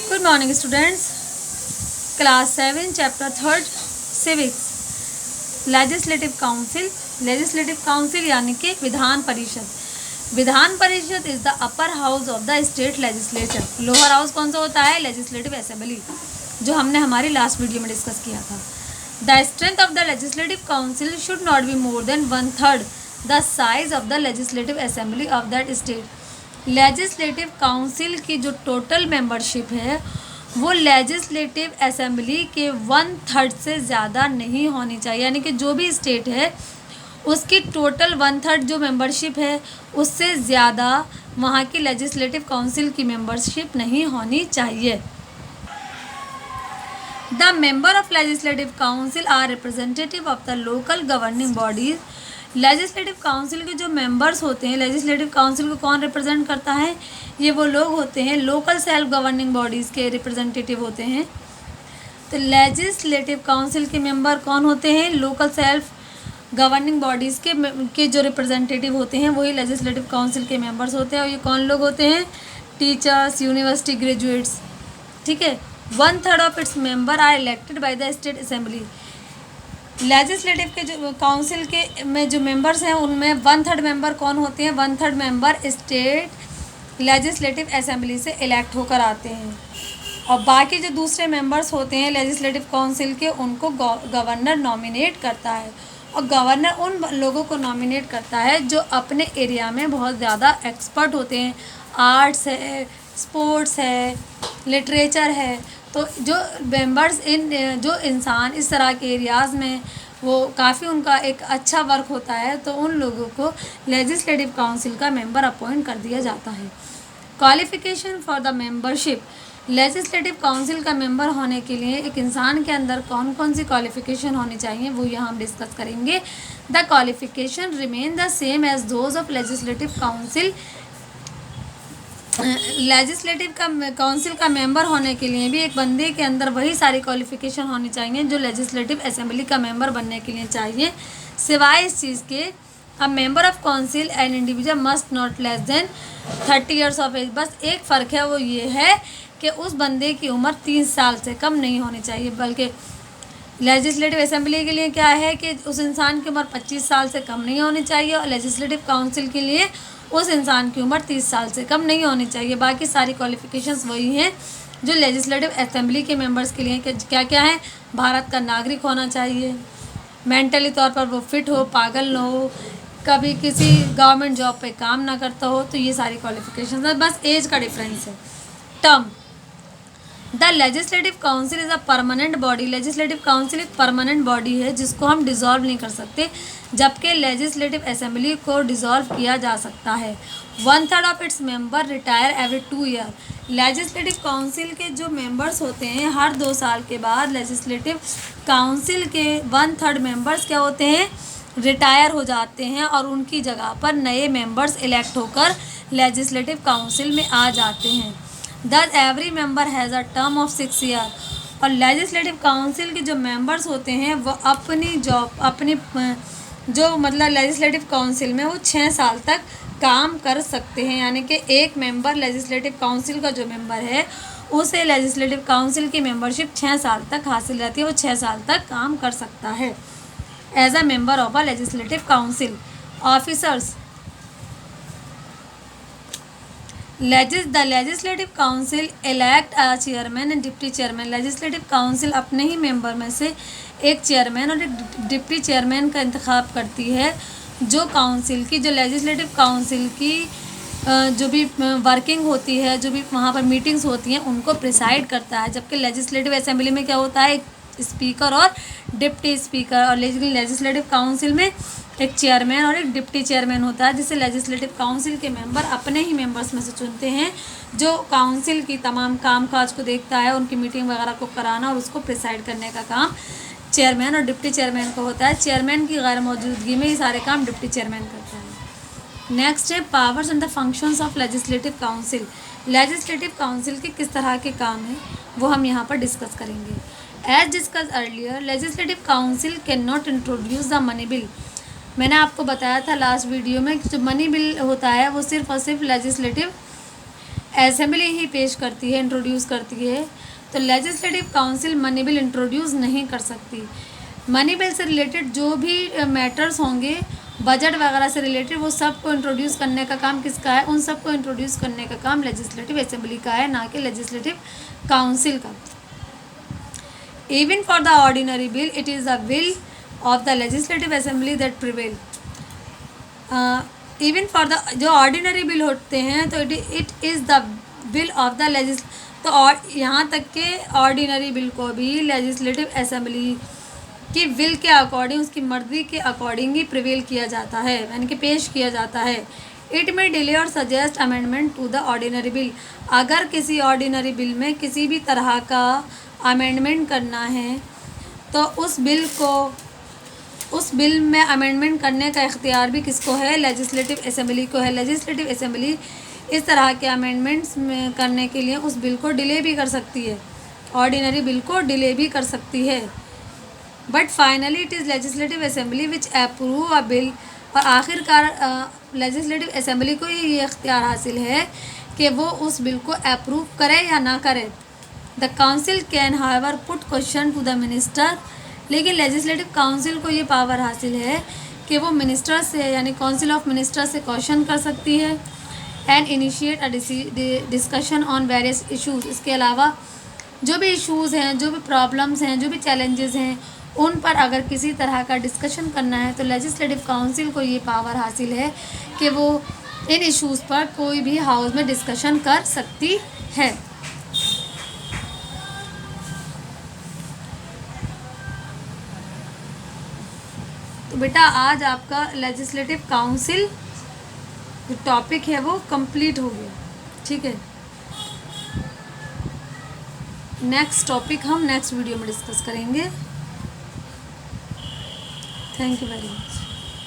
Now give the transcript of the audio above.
Good morning students. Class 7 chapter 3 civics. Legislative council यानी कि Vidhan Parishad. Vidhan Parishad is the upper house of the state legislature. Lower house कौन सा होता है? लेजिस्लेटिव असेंबली, जो हमने हमारी लास्ट वीडियो में डिस्कस किया था। The strength of the legislative council should not be more than 1/3 the size of the legislative assembly of that state. Legislative council की जो टोटल मेंबरशिप है वो लेजिस्लेटिव असेंबली के 1/3 से ज़्यादा नहीं होनी चाहिए, यानी कि जो भी स्टेट है उसकी टोटल 1/3 जो मेंबरशिप है उससे ज़्यादा वहाँ की लेजिस्लेटिव काउंसिल की मेंबरशिप नहीं होनी चाहिए। The member of legislative council are representative of the local governing bodies. Legislative council के जो मेंबर्स होते हैं, लेजिस्लेटिव काउंसिल को कौन रिप्रेजेंट करता है? ये वो लोग होते हैं लोकल सेल्फ गवर्निंग बॉडीज़ के रिप्रेजेंटेटिव होते हैं। तो लेजिस्लेटिव काउंसिल के मेंबर कौन होते हैं? लोकल सेल्फ गवर्निंग बॉडीज़ के जो रिप्रेजेंटेटिव होते हैं वही लेजिस्लेटिव काउंसिल के मेंबर्स होते हैं। और ये कौन लोग होते हैं? Teachers, university graduates. ठीक है। 1/3 of its member are elected by the state assembly. Legislative के जो काउंसिल के में जो मेंबर्स हैं उनमें 1/3 मेंबर कौन होते हैं? 1/3 मेंबर स्टेट लेजिस्लेटिव असेंबली से इलेक्ट होकर आते हैं। और बाकी जो दूसरे मेंबर्स होते हैं लेजिस्लेटिव काउंसिल के, उनको गवर्नर नॉमिनेट करता है। और गवर्नर उन लोगों को नॉमिनेट करता है जो अपने एरिया में बहुत ज़्यादा एक्सपर्ट होते हैं। आर्ट्स है, स्पोर्ट्स है, लिटरेचर है। तो जो मेंबर्स जो इंसान इस तरह के एरियाज़ में वो काफ़ी उनका एक अच्छा वर्क होता है, तो उन लोगों को लेजिस्लेटिव काउंसिल का मेंबर अपॉइंट कर दिया जाता है। Qualification for the membership. Legislative council का मेंबर होने के लिए एक इंसान के अंदर कौन कौन सी क्वालिफ़िकेशन होनी चाहिए वो यहाँ हम डिस्कस करेंगे। The qualification remain the same as those of legislative council. Legislative council का मेंबर होने के लिए भी एक बंदे के अंदर वही सारी क्वालिफ़िकेशन होनी चाहिए जो लेजिस्लेटिव असेंबली का मेंबर बनने के लिए चाहिए, सिवाय इस चीज़ के a member of council and individual must not less than 30 years of age. बस एक फ़र्क है, वो ये है कि उस बंदे की उम्र 30 साल से कम नहीं होनी चाहिए। बल्कि लेजिस्लेटिव असेंबली के लिए क्या है कि उस इंसान की उम्र 25 साल से कम नहीं होनी चाहिए, और लेजिस्लेटिव काउंसिल के लिए उस इंसान की उम्र 30 साल से कम नहीं होनी चाहिए। बाकी सारी क्वालिफ़िकेशंस वही हैं जो लेजिस्लेटिव असेंबली के मेंबर्स के लिए। क्या क्या है? भारत का नागरिक होना चाहिए, मेंटली तौर पर वो फिट हो, पागल ना हो, कभी किसी गवर्नमेंट जॉब पे काम ना करता हो। तो ये सारी क्वालिफ़िकेशंस है, बस एज का डिफरेंस है। Term. The legislative council is a permanent body. Legislative council एक परमानेंट बॉडी है जिसको हम डिज़ोल्व नहीं कर सकते, जबकि लेजिस्लेटिव असेंबली को डिज़ोल्व किया जा सकता है। 1/3 of its member retire every 2 year. Legislative council के जो मेंबर्स होते हैं हर 2 साल के बाद लेजिस्लेटिव काउंसिल के 1/3 मेंबर्स क्या होते हैं? रिटायर हो जाते हैं, और उनकी जगह पर नए मेंबर्स इलेक्ट होकर लेजिस्लेटिव काउंसिल में आ जाते हैं। Thus every member has a term of 6 year। और लेजिस्लेटिव काउंसिल के जो मेंबर्स होते हैं वो अपनी जो मतलब लेजिस्लेटिव काउंसिल में वो 6 साल तक काम कर सकते हैं। यानी कि एक मेंबर लेजिस्लेटिव काउंसिल का जो मेंबर है उसे लेजिस्लेटिव काउंसिल की मेंबरशिप 6 साल तक हासिल रहती है, वो 6 साल तक काम कर सकता है as a member of a legislative council. Officers. The legislative council elect a chairman and deputy chairman. Legislative council अपने ही मेंबर में से एक चेयरमैन और एक डिप्टी चेयरमैन का इंतखाब करती है, जो काउंसिल की, जो लेजिस्लेटिव काउंसिल की जो भी वर्किंग होती है, जो भी वहाँ पर मीटिंग्स होती हैं, उनको प्रिसाइड करता है। जबकि लेजिस्लेटिव असेंबली में क्या होता है? एक स्पीकर और डिप्टी स्पीकर। और लेजिस्लेटिव काउंसिल में एक चेयरमैन और एक डिप्टी चेयरमैन होता है, जिसे लेजिस्लेटिव काउंसिल के मेंबर अपने ही मेंबर्स में से चुनते हैं, जो काउंसिल की तमाम कामकाज को देखता है, उनकी मीटिंग वगैरह को कराना और उसको प्रिसाइड करने का काम चेयरमैन और डिप्टी चेयरमैन को होता है। चेयरमैन की गैर मौजूदगी में ये सारे काम डिप्टी चेयरमैन करता है। नेक्स्ट है powers and the functions of legislative council. Legislative council के किस तरह के काम हैं वो हम यहाँ पर डिस्कस करेंगे। As discuss earlier, legislative council can not introduce the money bill. मैंने आपको बताया था लास्ट वीडियो में कि जो मनी बिल होता है वो सिर्फ और सिर्फ लेजिस्लेटिव असेंबली ही पेश करती है, इंट्रोड्यूस करती है। तो legislative council money bill introduce नहीं कर सकती। मनी बिल से रिलेटेड जो भी मैटर्स होंगे, बजट वगैरह से रिलेटेड, वो सब को इंट्रोड्यूस करने का काम किसका है? उन सब को इंट्रोड्यूस करने का काम लेजिस्लेटिव असेंबली का है, ना कि लेजिस्लेटिव काउंसिल का। Even for the ordinary bill it is the will of the legislative assembly that prevail. Even for the जो ऑर्डिनरी बिल होते हैं तो it is the will of the तो और यहाँ तक के ऑर्डिनरी बिल को भी लेजिस्लेटिव असेंबली की विल के अकॉर्डिंग, उसकी मर्जी के अकॉर्डिंग ही प्रिवेल किया जाता है, यानी कि पेश किया जाता है। इट में डिले और suggest amendment to the ordinary bill. अगर किसी ऑर्डिनरी बिल में किसी भी तरह का अमेंडमेंट करना है तो उस बिल में अमेंडमेंट करने का इख्तियार भी किसको है? लेजिस्लेटिव असेंबली को है। लेजिस्लेटिव असेंबली इस तरह के अमेंडमेंट्स में करने के लिए उस बिल को डिले भी कर सकती है, ऑर्डिनरी बिल को डिले भी कर सकती है। But finally it is legislative assembly which approve a bill. और आखिरकार लेजिस्लेटिव असेंबली को ये इख्तियार हासिल है कि वो उस बिल को अप्रूव करे या ना करे। The council can however put question to the minister. लेकिन लेजिस्लेटिव काउंसिल को ये पावर हासिल है कि वो मिनिस्टर से, यानी काउंसिल ऑफ मिनिस्टर से क्वेश्चन कर सकती है। And initiate a discussion on various issues. इसके अलावा जो भी इशूज़ हैं, जो भी प्रॉब्लम्स हैं, जो भी चैलेंजेस हैं, उन पर अगर किसी तरह का डिस्कशन करना है तो लेजिस्लेटिव काउंसिल को ये पावर हासिल है कि वो इन इश्यूज़ पर कोई भी हाउस में डिस्कशन कर सकती है। तो बेटा आज आपका लेजिस्लेटिव काउंसिल जो टॉपिक है वो कंप्लीट हो गया, ठीक है। नेक्स्ट टॉपिक हम नेक्स्ट वीडियो में डिस्कस करेंगे। Thank you very much.